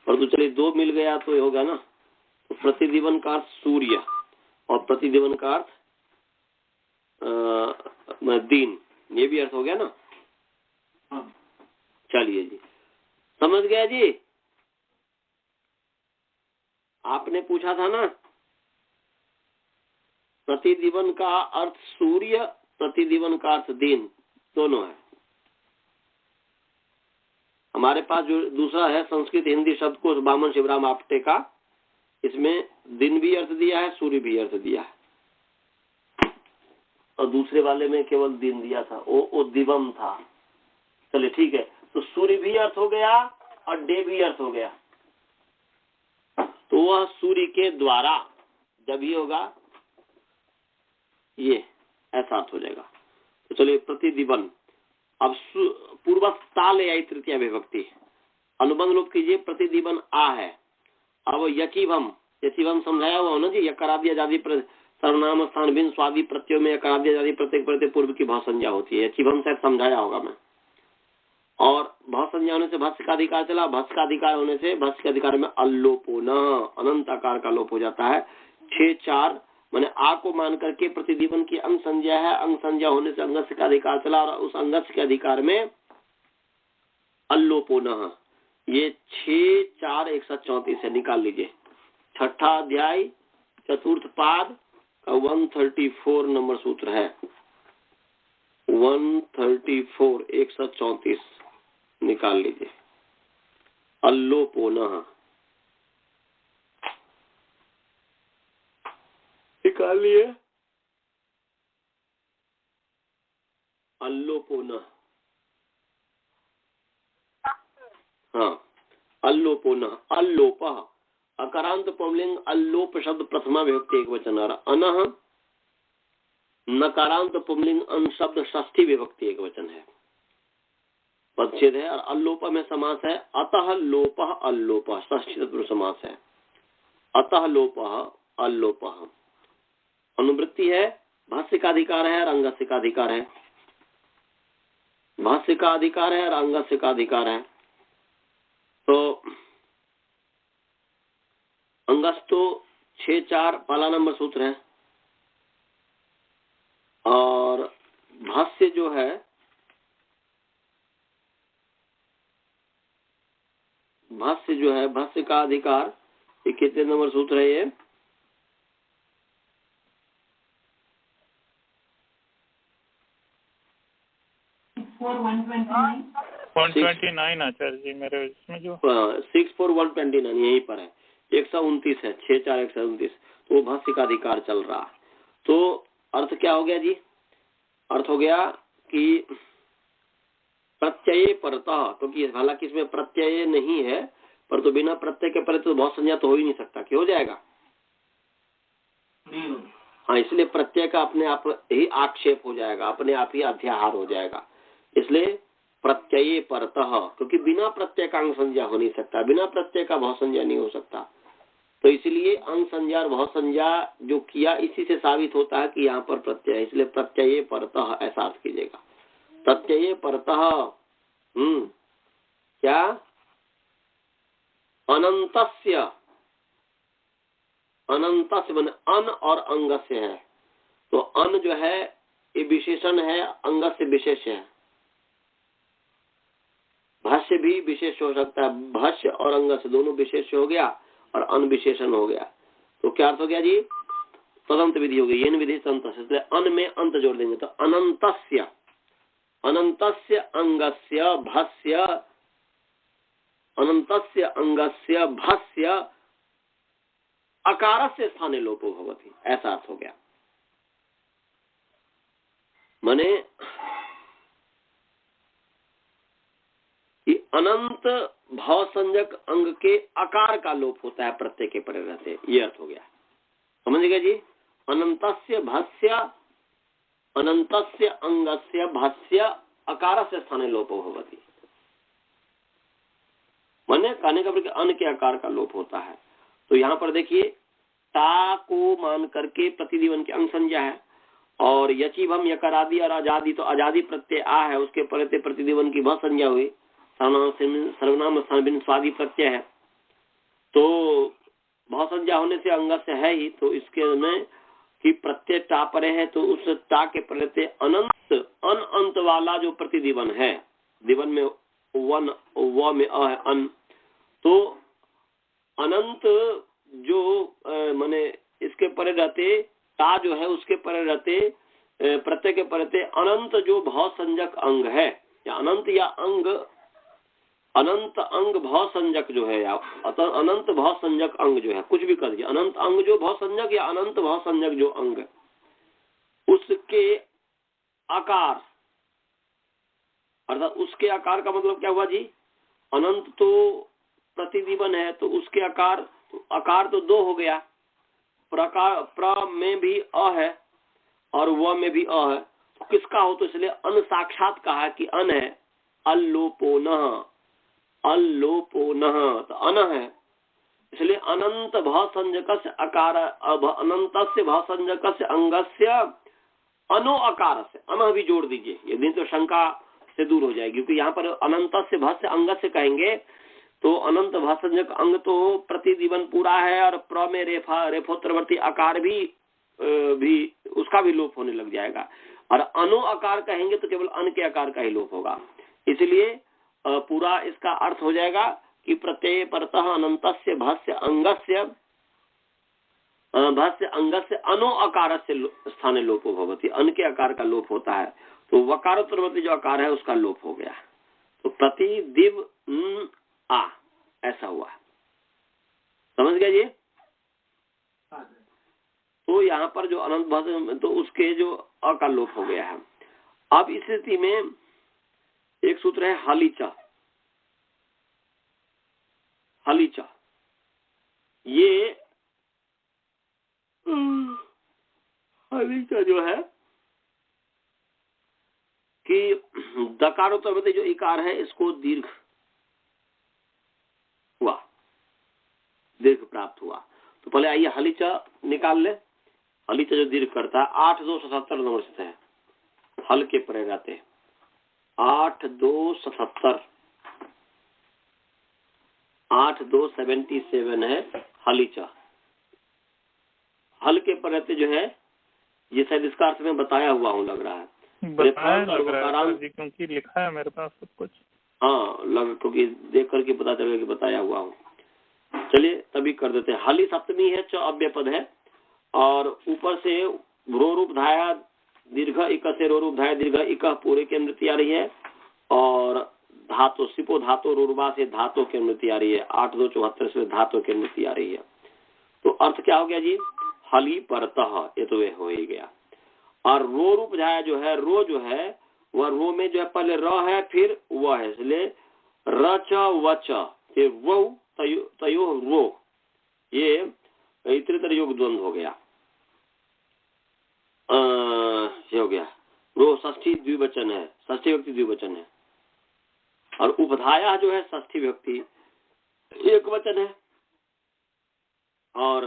पर तो चलिए दो मिल गया तो ये होगा ना। तो प्रतिदिवन का अर्थ सूर्य और प्रतिदिवन का अर्थ दिन, ये भी अर्थ हो गया ना। चलिए जी, समझ गया जी। आपने पूछा था ना, प्रतिदिवन का अर्थ सूर्य, प्रतिदिवन का अर्थ दिन, दोनों है। हमारे पास जो दूसरा है संस्कृत हिंदी शब्दकोश बामन शिवराम आपटे का, इसमें दिन भी अर्थ दिया है, सूर्य भी अर्थ दिया है। और दूसरे वाले में केवल दिन दिया था, वो दिवम था। चलिए ठीक है, तो सूर्य भी अर्थ हो गया और डे भी अर्थ हो गया। तो वह सूर्य के द्वारा जब ही होगा, ये ऐसा अर्थ हो जाएगा। तो चलिए प्रतिदिवन। अब पूर्व ताल आई तृतीय विभक्ति, अनुबंध लोप कीजिए। प्रतिदिवन आ है। अब यकीवम समझाया हुआ ना जी। यकारादि आजादी सर्वनाम स्थान भिन्न स्वादी प्रत्यय में यकारादि आजादी प्रत्येक प्रत्यय पूर्व की भाव संज्ञा होती है। यकीवम शायद समझाया होगा मैं। और भाव संज्ञा होने से भस्य का अधिकार चला, भस्य का अधिकार होने से भस्य के अधिकार में अल्लोपो न, अनंत आकार का लोप हो जाता है। 6-4 मैंने आ को मान करके प्रतिदिवन की अंग संज्ञा है। अंग संज्ञा होने से अंगस्य का अधिकार चला और उस अंगस्य के अधिकार में अल्लोपो न, ये 6-4-134 है, निकाल लीजिए। छठा अध्याय चतुर्थ पाद का 134 नंबर सूत्र है। 134 134 निकाल लीजिए। अल्लोपोनः निकाल लिए। अल्लोपोनः, हाँ अल्लोपोनः। अल्लोपः अकारांत पुंलिंग अल्लोप शब्द प्रथमा विभक्ति एक वचन। अनः नकारांत पुंलिंग अन शब्द षष्ठी विभक्ति एक वचन है, पदच्छेद है। और अल्लोप में समास है अतः लोपः अल्लोपः, षष्ठी तत्पुरुष समास है। अतः लोपः अल्लोपः। अनुवृत्ति है, भाष्य का अधिकार है और अंगस्य का अधिकार है। भाष्य का अधिकार है और अंगस्य का अधिकार है। तो अंगस तो 6-4 पहला नंबर सूत्र है, और भाष्य जो है भाष्य का अधिकार ये कितने नंबर सूत्र है? ये 129 आचार्य जी मेरे इसमें जो 64129 यहीं पर है। 129 है, 6-4-129। तो वो भाष्य का अधिकार चल रहा है। तो अर्थ क्या हो गया जी? अर्थ हो गया कि प्रत्यय परतः, क्योंकि हालांकि इसमें प्रत्यय नहीं है, पर तो बिना प्रत्यय के परे तो बहुत संज्ञा तो हो ही नहीं सकता। क्या हो जाएगा? हाँ, इसलिए प्रत्यय का अपने आप ही आक्षेप हो जाएगा, अपने आप ही अध्याहार हो जाएगा। इसलिए प्रत्यय परतः, क्योंकि बिना प्रत्यय का अंग संज्ञा हो नहीं सकता, बिना प्रत्यय का भाव संज्ञा नहीं हो सकता। तो इसलिए अंग संज्ञा और भाव संज्ञा जो किया, इसी से साबित होता है कि यहाँ पर प्रत्यय है। इसलिए प्रत्यय परतः ऐसा अर्थ कीजिएगा। प्रत्यय परतः क्या? अनंतस्य, अनंतस्य माने अन और अंगस्य है। तो अन जो है ये विशेषण है, अंगस्य विशेष है। भाष्य भी विशेष हो सकता है, भाष्य और अंगस्य दोनों विशेष हो गया और अन विशेषण हो गया। तो क्या अर्थ हो गया जी? तदंत विधि हो गई। ये विधि तंत, अन में अंत जोड़ देंगे तो अनंतस्य, अनंतस्य अंगस्य भाष्य, अनंतस्य अंगस्य भाष्य अकारस्य स्थाने लोपो भवति, ऐसा अर्थ हो गया। माने कि अनंत भाव संज्ञक अंग के आकार का लोप होता है प्रत्यय के परे रहते, ये अर्थ हो गया। समझ गए जी? अनंतस्य भाष्य, अनंतस्य अंगस्य भाष्य अकारस्य स्थाने लोपो भवति। माने कहने का अन के आकार का लोप होता है। तो यहाँ पर देखिए, ता को मान करके प्रतिदिवन की अंग संज्ञा है, और यचिभम यकरादि और आजादी, तो आजादी प्रत्यय आ है, उसके परते प्रतिदिवन की भ संज्ञा हुई, सर्वनाम स्थान बिन स्वादि प्रत्यय है। तो भाव संज्ञा होने से अंगस्य है ही, तो इसके में कि प्रत्यय टा परे है, तो उस टा के प्रत्यय अनंत अन अंत वाला जो प्रतिदिवन है, दिवन में वन व में अ है अन, तो अनंत जो माने इसके परे रहते ता जो है, उसके परे रहते प्रत्यय के परते अनंत जो भाव संज्ञक अंग है, या अनंत या अंग, अनंत अंग भाव संज्ञक जो है, या अनंत भाव संज्ञक अंग जो है, कुछ भी कर दिया, अनंत अंग जो भाव संज्ञक या अनंत भाव संज्ञक जो अंग, उसके आकार, अर्थात उसके आकार का मतलब क्या हुआ जी? अनंत तो प्रतिदिवन है, तो उसके आकार, आकार तो दो हो गया। प्रकार प्र में भी अ है और व में भी अ है, तो किसका हो? तो इसलिए अन साक्षात कहा कि अन है। अल्लोपोनः, अल्लोपोनः तो अन है, इसलिए अनंत भाव संज्ञकस्य अकार, अनंतस्य भाव संज्ञकस्य अंगस्य अनो अकार से अन भी जोड़ दीजिए, ये दिन तो शंका से दूर हो जाएगी। क्योंकि यहाँ पर अनंतस्य भाष्य अंगस्य कहेंगे तो अनंत भाषंजक अंग तो प्रतिदिवन पूरा है, और प्र में रेफोत्तरवर्ती आकार भी उसका भी लोप होने लग जाएगा, और अनो आकार कहेंगे तो केवल अन के आकार का ही लोप होगा। इसलिए पूरा इसका अर्थ हो जाएगा कि प्रत्यय परतः अनंतस्य भाष्य अंगस्य अनो अकार से स्थाने लोपो भवति, अन के आकार का लोप होता है, तो वकारोत्तरवर्ती जो आकार है उसका लोप हो गया, तो प्रति दिव आ ऐसा हुआ। समझ गए जी? तो यहाँ पर जो अनंत भाषा तो उसके जो अ का लोप हो गया है। अब इस स्थिति में एक सूत्र है हलीचा। हलीचा ये हलीचा जो है कि दकारोत्तरवर्ती जो इकार है इसको दीर्घ हुआ, दीर्घ प्राप्त हुआ। तो पहले आइए हलीचा निकाल ले। हलीचा जो दीर्घ करता है 8-2-77 नंबर से है, हल के परे रहते 8-2-77 8-2-77 है हलीचा। हल के पर रहते जो है ये शायद इसका अर्थ में बताया हुआ हूँ लग रहा है, बताया लग रहा है जी, क्योंकि लिखा है मेरे पास सब कुछ। हाँ क्योंकि देख करके पता चलेगा कि बताया हुआ हूँ। चलिए तभी कर देते हैं। हली सप्तमी है, च अव्यय पद है और ऊपर से रो रूप धाया दीर्घ इक से रो रूप धाया दीर्घ इक पूरे की अनुवृत्ति आ रही है और धातु सिपो धातु रोरबा से धातु की अनुवृत्ति आ रही है, 8-2-74 से धातु की अनुवृत्ति आ रही है। तो अर्थ क्या हो गया जी? हली परतः, ये तो वे हो ही गया। और रो रूप धाया जो है, रो जो है वह रो में जो है पहले र है फिर वह है, इसलिए र च व च फिर वो तयो रो, ये इतरेतर योग द्वंद्व हो गया। ये हो गया रो षष्ठी द्विवचन है, षष्ठी व्यक्ति द्विवचन है और उपधाया जो है षष्ठी व्यक्ति एक वचन है और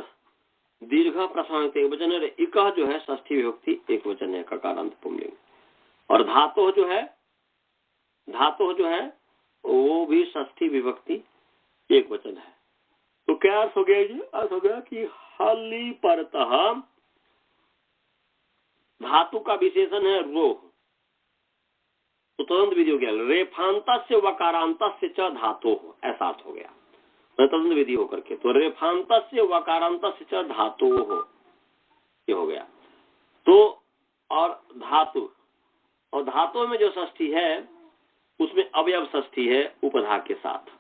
दीर्घ प्रसारण एक वचन है। इक जो है षष्ठी विभक्ति एक वचन है, ककारांत पुंलिंग। और धातु जो है वो भी षष्ठी विभक्ति एक वचन है। तो क्या अर्थ हो गया जी? अर्थ हो गया कि हली परतः धातु का विशेषण है रो, तो तुरंत विधि हो गया रेफांत से वकारांत से च धातु हो, ऐसा अर्थ हो गया तुरंत विधि होकर के। तो रेफांत से वकारांत से च धातु हो, ये हो गया। तो और धातु में जो षष्ठी है उसमें अवयव षष्ठी है उपधा के साथ।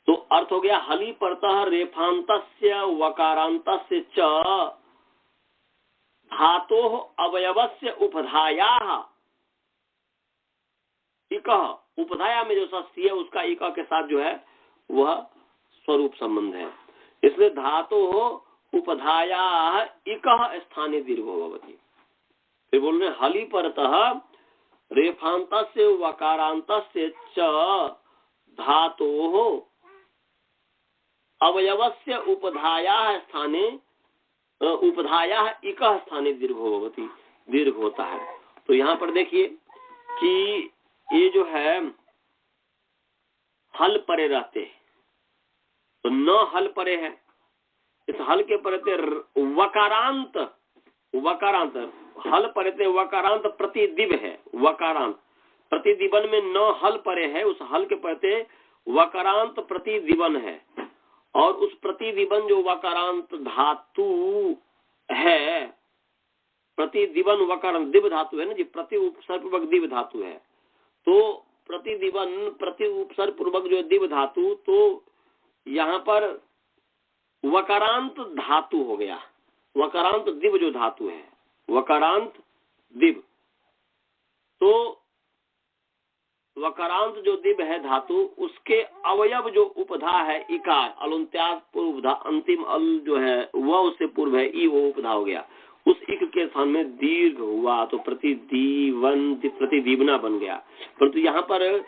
तो अर्थ हो गया हली परतः रेफांतस्य वकारांतस्य च धातो अवयवस्य उपधायाः इक, उपधाया में जो षष्ठी है उसका इक के साथ जो है वह स्वरूप संबंध है, इसलिए धातो उपधायाः इक स्थानीय दीर्घ भवति। फिर बोल रहे हली परतः रेफांतस्य वकारांतस्य च धातो अवयवस्य उपधायाः स्थाने उपधायाः इक स्थाने दीर्घ भवति, दीर्घ होता है। तो यहाँ पर देखिए कि ये जो है हल परे रहते हैं, तो न हल परे है, इस हल के परते वकारांत हल परते वकारांत प्रतिदिव है, वकारांत प्रतिदिवन में न हल परे है, उस हल के परते वकारांत प्रतिदिवन है और उस प्रतिदिवन जो वकारांत धातु है, प्रतिदिवन वकारांत दिव धातु है ना जी, प्रति उपसर्ग पूर्वक दिव धातु है। तो प्रतिदिवन प्रति उपसर्ग पूर्वक जो दिव धातु, तो यहाँ पर वकारांत धातु हो गया, वकारांत दिव जो धातु है, वकारांत दिव। तो वकारांत जो दिव है धातु, उसके अवयव जो उपधा है इकार, अलुंत्यास पूर्व उपधा, अंतिम अल जो है वह उससे पूर्व है ई, वो उपधा हो गया। उस इक के स्थान में दीर्घ हुआ तो प्रतिदीवना बन गया। परंतु यहाँ पर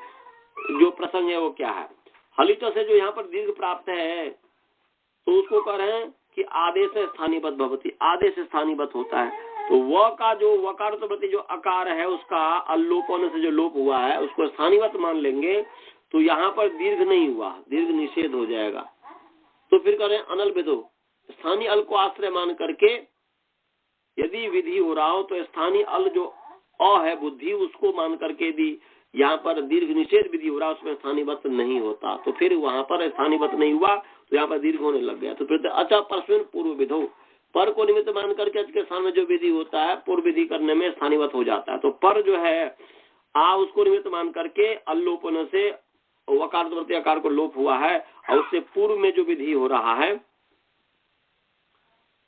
जो प्रसंग है वो क्या है? हलित से जो यहाँ पर दीर्घ प्राप्त है तो उसको कह रहे हैं कि आदेश स्थानीयवत भवति, आदेश स्थानीयवत होता है। तो वह का जो वकारोत्तरवर्ती जो आकार है उसका अल्लोप होने से जो लोप हुआ है उसको स्थानीयवत मान लेंगे, तो यहाँ पर दीर्घ नहीं हुआ, दीर्घ निषेध हो जाएगा। तो फिर करें अनल विदो, स्थानीय अल को आश्रय मान करके यदि विधि हो रहा हो तो स्थानीय अल जो अ है बुद्धि उसको मान करके यदि यहाँ पर दीर्घ निषेध विधि हो रहा, उसमें स्थानीवत नहीं होता, तो फिर वहां पर स्थानीवत नहीं हुआ तो यहाँ पर दीर्घ होने लग गया। तो फिर अच्छा परस्मिन पूर्व विधो, पर को निमित्त मान करके अच के स्थान में जो विधि होता है पूर्व विधि करने में स्थानीवत हो जाता है। तो पर जो है उसको निमित्त मान करके अल्लोपन से वकार प्रति आकार को लोप हुआ है, और उससे पूर्व में जो विधि हो रहा है,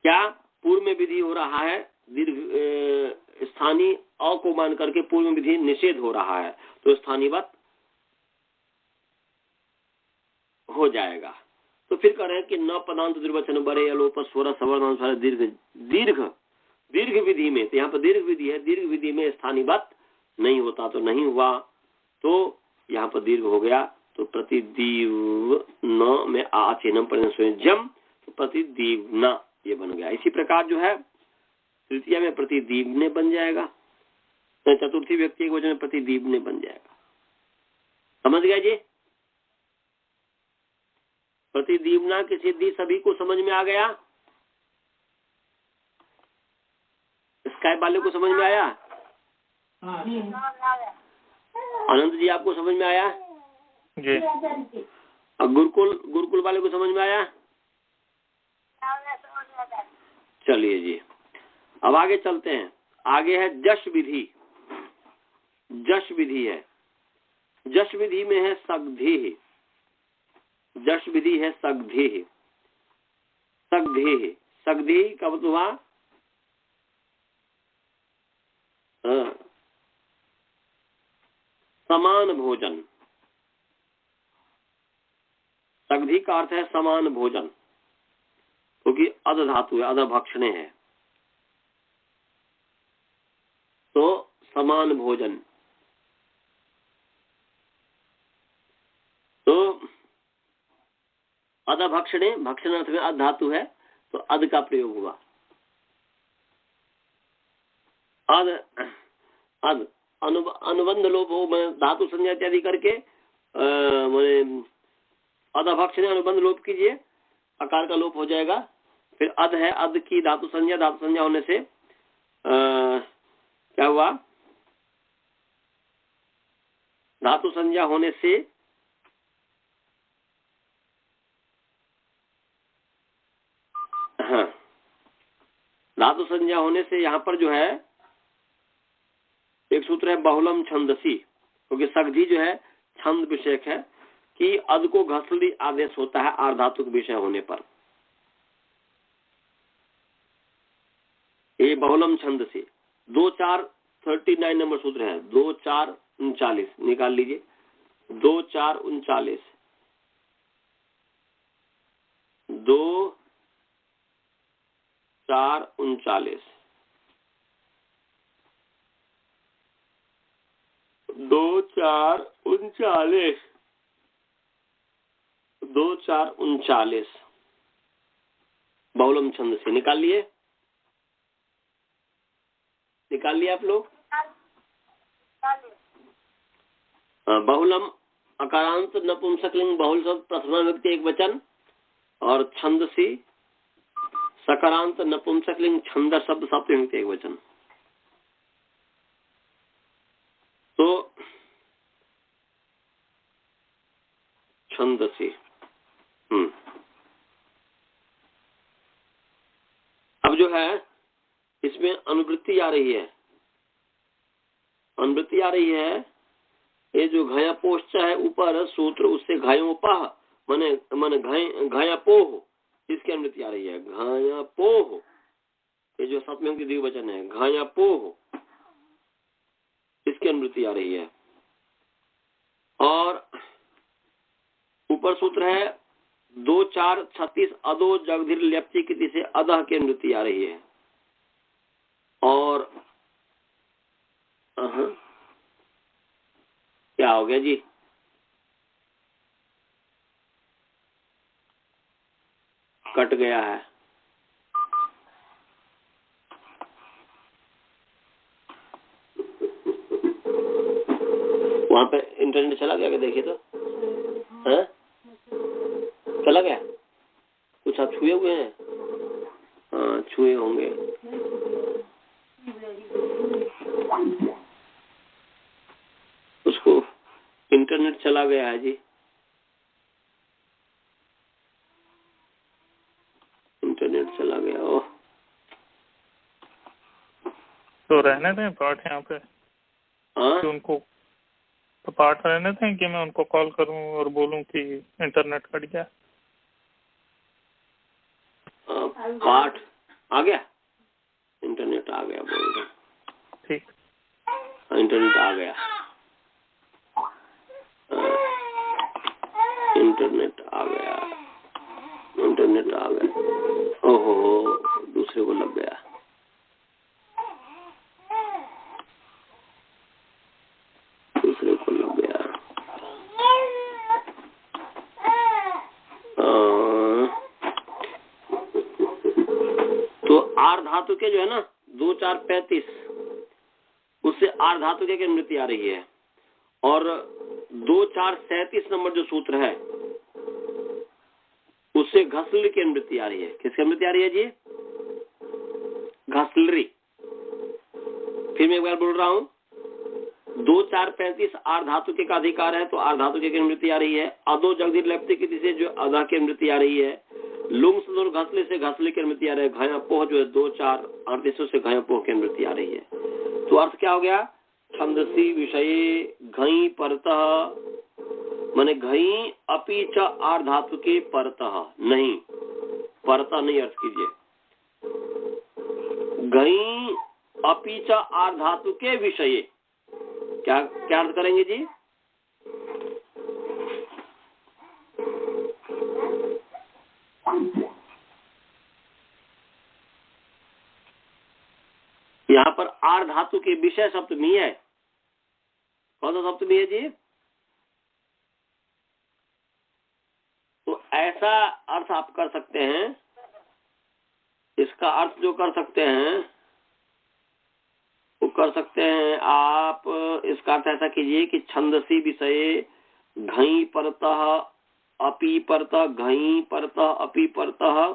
क्या पूर्व में विधि हो रहा है दीर्घ स्थानीय अ को मान करके पूर्व में विधि निषेध हो रहा है, तो स्थानीवत हो जाएगा। तो फिर कह रहे हैं कि न पदांत दुर्वचन बड़े अलोप स्वर सवर्ण दीर्घ दीर्घ दीर्घ विधि में, तो यहाँ पर दीर्घ विधि है, दीर्घ विधि में स्थानीवत नहीं होता, तो नहीं हुआ, तो यहाँ पर दीर्घ हो गया। तो प्रतिदीव न में आचिन्हम परिणजम, तो प्रतिदीवना ये बन गया। इसी प्रकार जो है तृतीय में प्रतिदीवने बन जाएगा, तो चतुर्थी व्यक्ति के वचन में प्रतिदीवने बन जाएगा। समझ गया जी? प्रतिदीवना की सिद्धि सभी को समझ में आ गया? स्काइप वाले को समझ में आया? अनंत जी आपको समझ में आया जी? और गुरुकुल वाले को समझ में आया? चलिए जी, अब आगे चलते हैं। आगे है जश विधि। जश विधि है, जश विधि में है सग्धि। जश विधि है सग्धि। सग्धि सग्धि कब हुआ? समान भोजन। सग्धि का अर्थ है समान भोजन, क्योंकि अध धातु है, अधभक्षणे है, तो समान भोजन। तो अधभक्षणे, भक्षण अर्थ में अध धातु है, तो अध का प्रयोग हुआ। अध अध अनुबंध लोप हो, धातु संज्ञा इत्यादि करके अधभक्षणे अनुबंध लोप कीजिए, आकार का लोप हो जाएगा। फिर अध है, अध की धातु संज्ञा होने से क्या हुआ? धातु संज्ञा होने से हाँ, धातु संज्ञा होने से यहाँ पर जो है एक सूत्र है बहुलम छंदसी, क्योंकि सग्धि जो है छंद विषयक है कि अध को घसली आदेश होता है आर्धातुक विषय होने पर। ये बहुलम छंद से 2-4-39 नंबर सूत्र है, 2-4-39 निकाल लीजिए। 2-4-39 2-4-39 2-4-39 2-4-39 बहुलम छंद से निकाल लिए? निकाल लिया आप लोग? बहुलम अकारांत नपुंसकलिंग बहुल शब्द प्रथमा व्यक्ति एक वचन, और छंदसी सकारांत नपुंसकलिंग छंद शब्द सप्तमी व्यक्ति एक वचन। तो छंदसी। अब जो है इसमें अनुवृत्ति आ रही है। अनुवृत्ति आ रही है, ये जो घया पोष्ट है ऊपर सूत्र, उससे घयोपह माने घया पोह, इसकी अनुवृत्ति आ रही है। घया पोह, ये जो सप्तमी की द्विवचन है घया पोह, इसकी अनुवृत्ति आ रही है। और ऊपर सूत्र है 2-4-36 अदो जगधीर ल्यप्ति की से अदह की अनुवृत्ति आ रही है। और क्या हो गया जी? कट गया है। वहां पे इंटरनेट चला गया क्या? देखिए तो है? चला गया? कुछ आप छुए हुए हैं? हाँ छुए होंगे। उसको गया है जी, इंटरनेट चला गया। ओह, तो रहने दें पाठ यहाँ पे हाँ कि उनको, तो पाठ रहने दें कि मैं उनको कॉल करूं और बोलूं कि इंटरनेट कट गया? पाठ आ गया, इंटरनेट आ गया बोल रहे। ठीक, इंटरनेट आ गया, इंटरनेट आ गया, इंटरनेट आ गया। ओहो, दूसरे को लग गया। दूसरे को लग गया। तो आर धातु के जो है ना 2 4 35, उससे आर धातु के मृत्यु आ रही है। और 2 4 37 नंबर जो सूत्र है उससे घसलरी की मृत्यु आ रही है। किसकी मृत्यु आ रही है जी? घसलरी। फिर मैं एक बार बोल रहा हूं, 2 4 35 आर धातु के का अधिकार है, तो आर धातु के मृत्यु आ रही है। अदो जगदीर लेप्ति की से जो अदा की मृत्यु आ रही है। लुंग से घसले से घसले की मृत्यु आ रही है। घया पोह जो है 2 4 38 से घया पोह की मृत्यु आ रही है। तो अर्थ क्या हो गया? छंदसी विषय घई परतः, माने घई अपि च आर धातु के परतः, नहीं परतः नहीं अर्थ कीजिए, घई अपि च आर धातु के विषय। क्या क्या अर्थ करेंगे जी? यहाँ पर आर धातु के विषय सप्तमी है। कौन सा सप्तमी है जी? तो ऐसा अर्थ आप कर सकते हैं, इसका अर्थ जो कर सकते हैं वो कर सकते हैं आप। इसका अर्थ ऐसा कीजिए कि छंदसी विषय घई परतः अपि परतः, घई परतः अपि परतः।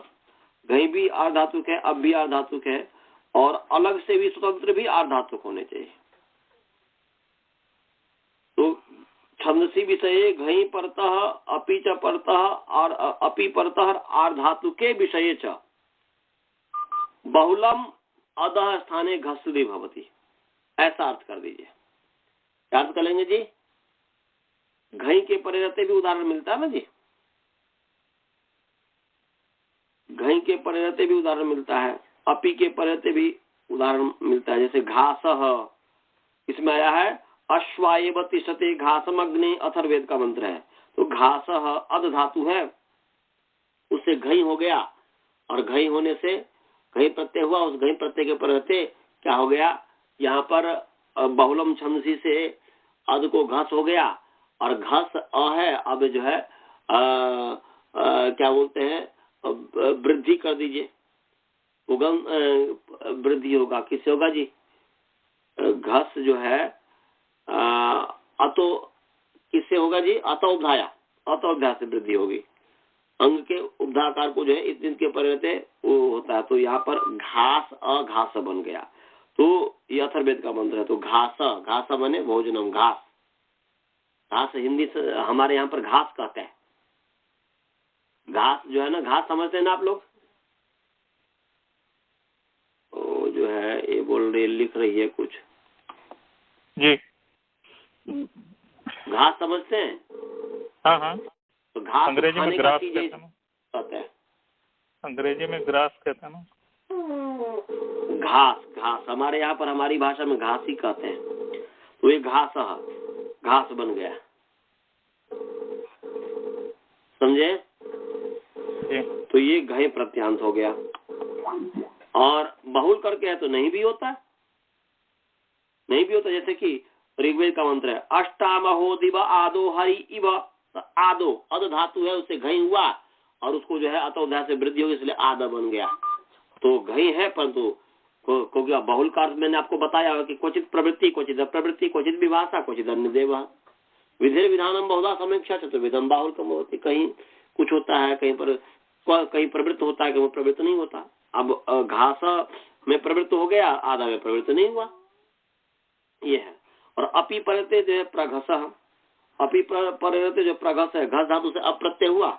घई भी आर धातुक है, अब भी आर धातुक है, और अलग से भी स्वतंत्र भी आर धातुक होने चाहिए। तो छंदसी विषय घई परतः अपि च परतः और अपि परतः आर धातुके विषये च बहुलम अधः स्थाने घसलि भवति, ऐसा अर्थ कर दीजिए। क्या अर्थ करेंगे जी? घई के परे रहते भी उदाहरण मिलता है ना जी, घई के परे रहते भी उदाहरण मिलता है, अपी के परे रहते भी उदाहरण मिलता है। जैसे घासः, इसमें आया है अश्वाएव तिष्ठते घासमग्ने, अथर्ववेद का मंत्र है। तो घासः अध धातु है, उससे घई हो गया, और घई होने से घई प्रत्यय हुआ, उस घई प्रत्यय के परे रहते क्या हो गया? यहाँ पर बहुलम छंदसी से अध को घस हो गया, और घस अ है, अब जो है क्या बोलते हैं, वृद्धि कर दीजिए, उगम वृद्धि होगा। किससे होगा जी? घस जो है अतो किससे होगा जी? अतोबधाया, अतोबधा से वृद्धि होगी। अंग के उपधाकार को जो है इस दिन के परे रहते वो होता है। तो यहाँ पर घास अघास बन गया। तो ये अथर्ववेद का मंत्र है। तो घास, घास बने भोजनम, घास। घास हिंदी से हमारे यहाँ पर घास कहते हैं। घास जो है ना, घास समझते हैं ना आप लोग? ओ जो है ये बोल रही, लिख रही है कुछ जी। घास समझते हैं? हाँ हाँ, तो घास अंग्रेजी में ग्रास कहते हैं। अंग्रेजी में ग्रास कहते हैं ना। घास, घास हमारे यहाँ पर हमारी भाषा में घास ही कहते हैं। तो ये घास, घास बन गया, समझे? तो ये घय प्रत्यांत हो गया। और बहुल करके है तो नहीं भी होता, नहीं भी होता। जैसे कि ऋग्वेद का मंत्र है अष्टामहो दिव आदो हरि इव। आदो अद धातु है, उससे घई हुआ, और उसको जो है अतोध्या से वृद्धि होगी, इसलिए आदा बन गया। तो घई है, परंतु क्योंकि बहुल का अर्थ मैंने आपको बताया कि क्वचित प्रवृत्ति, क्वचित अप्रवृत्ति, क्वचित विभाषा, क्वचित अन्य देव। विधेय विधानम बहुधा समीक्षा चतुर्विधम बाहुल्कम होती। कहीं कुछ होता है, कहीं पर कहीं प्रवृत्त होता है, कहीं प्रवृत्त नहीं होता। अब घास में प्रवृत्त हो गया, आधा में प्रवृत्त नहीं हुआ, ये है। और अपी परते जो है प्रघस, अपी परे रहते जो प्रघस है, घस धातु से अप्रत्यय हुआ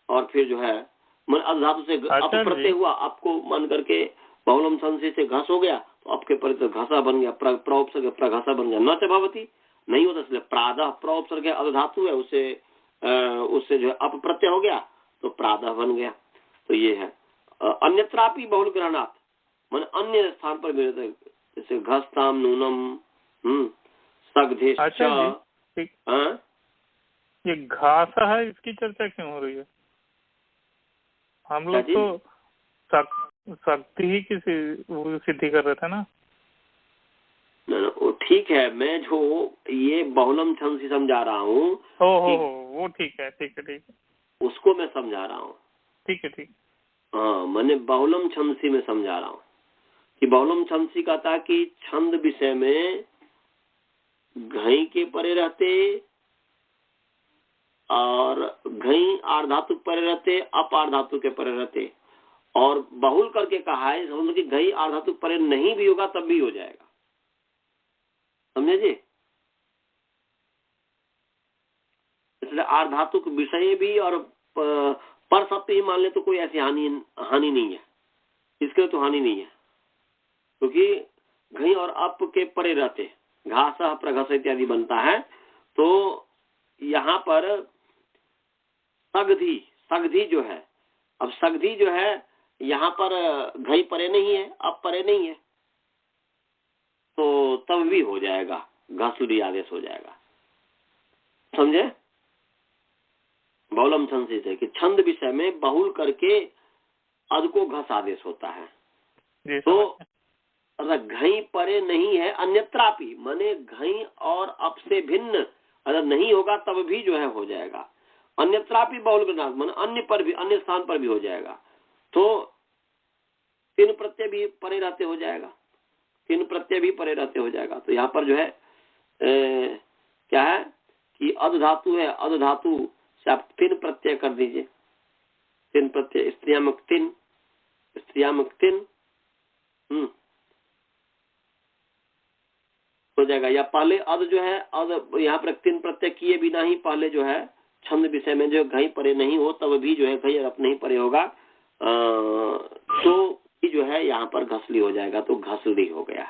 और फिर जो है मन अध धातु से अप्रत्यय हुआ, आपको मान करके बहुलम संशय से घस हो गया तो आपके परे तो घसा बन गया, प्रोपसर्ग प्रघसा बन गया, न च भवति नहीं होता, इसलिए प्रातः प्रोपसर्ग अध धातु है, उससे जो है अप प्रत्यय हो गया तो प्रातः बन गया। तो ये है अन्यत्रापि बहुल ग्रहणात्, मन अन्य स्थान पर भी रहते, जैसे घस्ताम नूनम सगधेश। ये घास है, इसकी चर्चा क्यों हो रही है? हम लोग तो शक्ति ही की सिद्धि कर रहे थे ना। वो ठीक है, मैं जो ये बहुलम छंद से समझा रहा हूँ, वो ठीक है, ठीक है, ठीक है, उसको मैं समझा रहा हूँ। ठीक है, ठीक। हाँ, मैंने बहुलम छंद में समझा रहा हूँ कि बहुलम छंद का था कि छंद विषय में घई के परे रहते और घई आर्धातु परे रहते, अप आर्धातु के परे रहते, और बहुल करके कहा है समझ कि घई आर्धातु परे नहीं भी होगा तब भी हो जाएगा, समझे जी। इसलिए आर्धातुक विषय भी और पर सत्य ही मान ले तो कोई ऐसी हानि नहीं है, इसके तो हानि नहीं है, क्योंकि घई और अप के परे रहते घास प्रघस इत्यादि बनता है। तो यहाँ पर सगधी जो है, अब सगधी जो है यहाँ पर घई परे नहीं है, अब परे नहीं है, तो तब भी हो जाएगा, घासुरी आदेश हो जाएगा, समझे। बहुलम छंद से कि छंद विषय में बहुल करके अद को घस आदेश होता है। तो घई परे नहीं है अन्यत्रापि, माने घई और अप से भिन्न अगर नहीं होगा तब भी जो है हो जाएगा। अन्यत्रापि बहुल ग्रहणात्, माने अन्य पर भी, अन्य स्थान पर भी हो जाएगा। तो तीन प्रत्यय भी परे रहते हो जाएगा, तीन प्रत्यय भी परे रहते हो जाएगा। तो यहाँ पर जो है क्या है कि अध धातु है, अध धातु से आप तीन प्रत्यय कर दीजिए, तीन प्रत्यय, स्त्रियामक तीन, स्त्रियामक तीन हो जाएगा। या पहले अद जो है, अद यहाँ पर तीन प्रत्यय किए बिना ही पहले जो है छंद विषय में जो घई परे नहीं हो तब भी जो है घई अप नहीं परे होगा, तो जो है यहाँ पर घसली हो जाएगा, तो घसली हो गया।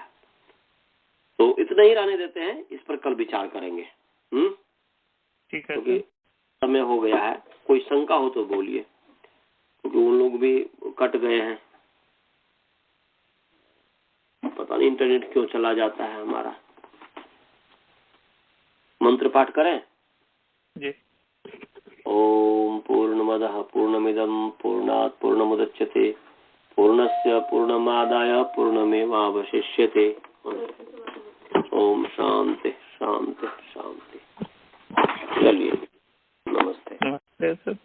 तो इतना ही रहने देते हैं, इस पर कल विचार करेंगे। ठीक है, क्योंकि समय हो गया है, कोई शंका हो तो बोलिए, क्योंकि उन लोग भी कट गए हैं, पता नहीं इंटरनेट क्यों चला जाता है हमारा। मंत्र पाठ करें जी। ओम पूर्णमदः पूर्णमिदं पूर्णात् पूर्णमुदच्यते पूर्णस्य पूर्णमादाय पूर्णमेवावशिष्यते। ओम शांति शांति शांति। चलिए, नमस्ते। नमस्ते सर।